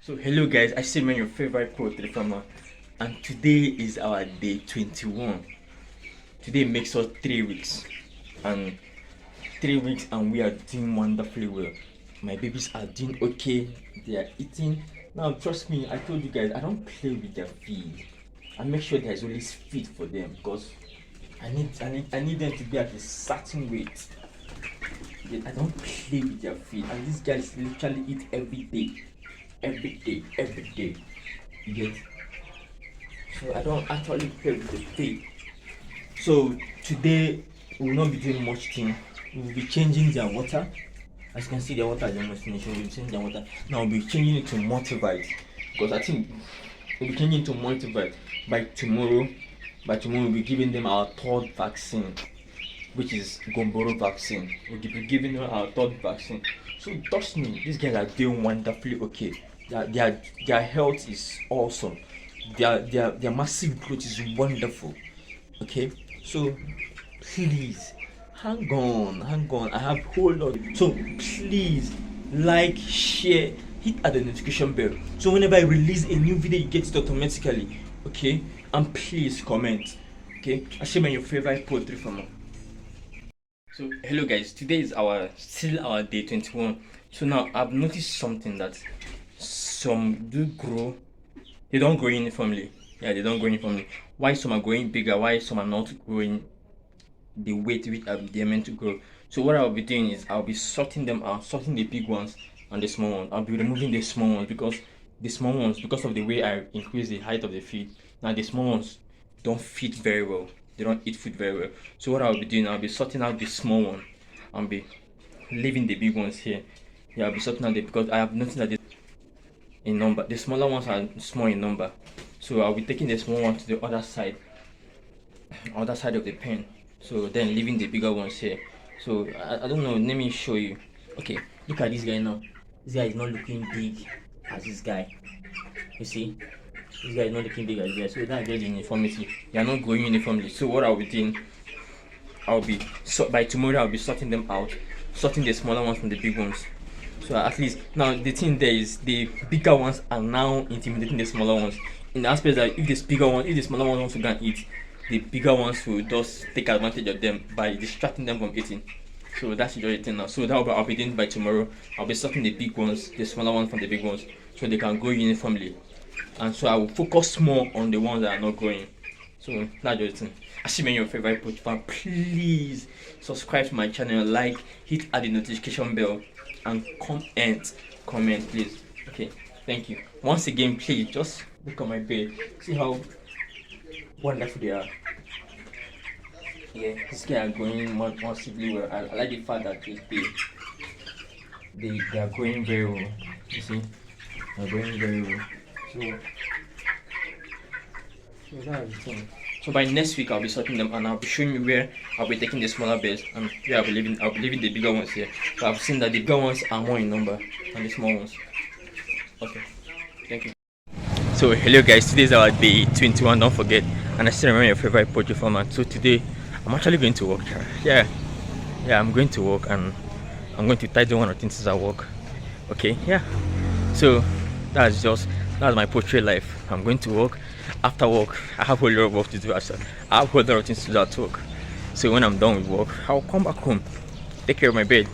So hello guys, I see your favorite poultry farmer, and today is our day 21. Today makes us 3 weeks, and 3 weeks and we are doing wonderfully well. My babies are doing okay, they are eating. Now trust me, I told you guys I don't play with their feed. I make sure there's always feed for them because I need them to be at a certain weight. I don't play with their feed, and these guys literally eat every day. Every day. You get? So I don't actually play with the feed. So today we will not be doing much thing. We will be changing their water. As you can see, their water is almost finished. We will be changing their water. Now we'll be changing it to multivite because I think we'll be changing it to multivite by tomorrow. By tomorrow we'll be giving them our third vaccine, which is Gomboro vaccine. We'll be giving them our third vaccine. So trust me, these guys are doing wonderfully okay. Their health is awesome. Their massive growth is wonderful. Okay, so please hang on. I have a whole lot. So please like, share, hit at the notification bell. So whenever I release a new video, you get it automatically. Okay, and please comment. Okay, I share your favorite poultry farmer. So hello guys, today is still our day 21. So now I've noticed something that some do grow, they don't grow uniformly. Yeah, they don't grow uniformly. Why some are growing bigger, why some are not growing the weight which they're meant to grow. So what I'll be doing is I'll be sorting them out, sorting the big ones and the small ones. I'll be removing the small ones because because of the way I increase the height of the feed, now the small ones don't fit very well. They don't eat food very well. So what I'll be doing, I'll be sorting out the small one and be leaving the big ones here. Yeah, I'll be sorting out because I have noticed that in number, the smaller ones are small in number. So I'll be taking the small one to the other side of the pen. So then leaving the bigger ones here. So I don't know, let me show you. Okay, look at this guy now. This guy is not looking big as this guy. You see? This guy is not looking big as this guy. So that's just uniformity. They are not growing uniformly. So what I'll be doing, by tomorrow I'll be sorting them out, sorting the smaller ones from the big ones. So at least now the thing there is the bigger ones are now intimidating the smaller ones. In the aspect that if the smaller ones want to go and eat, the bigger ones will just take advantage of them by distracting them from eating. So that's the thing now. So that I'll be doing by tomorrow. I'll be sorting the big ones, the smaller ones from the big ones, so they can grow uniformly. And so I will focus more on the ones that are not growing. So that's the thing. Assuming your favorite poultry farm, please subscribe to my channel, like, hit at the notification bell, and comment please. Okay, thank you once again. Please just look on my bed, see how wonderful they are. Yeah, this guy are growing massively well. I like the fact that they are growing very well. You see, they're growing very well. So that's the thing. So by next week I'll be sorting them and I'll be showing you where I'll be taking the smaller beds and where I'll be leaving the bigger ones here. But I've seen that the bigger ones are more in number than the small ones. Okay, thank you. So hello guys, today is our day 21, don't forget. And I still remember your favorite poultry farmer. So today I'm actually going to work. Yeah, I'm going to work and I'm going to tidy one or two things at work. Okay, yeah. So that's my poultry life. I'm going to work. After work, I have a whole lot of work to do. I have a whole lot of things to do at work. So when I'm done with work, I'll come back home, take care of my bed.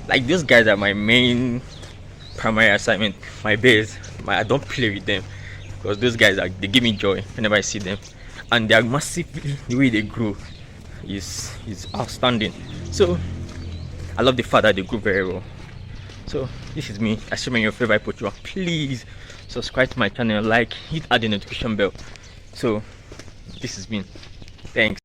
Like those guys are my main primary assignment. My beds, I don't play with them because those guys they give me joy whenever I see them, and they are massively, the way they grow is outstanding. So I love the fact that they grow very well. So this is me, assuming your favorite poultry. Please subscribe to my channel, like, hit at the notification bell. So this has been, thanks.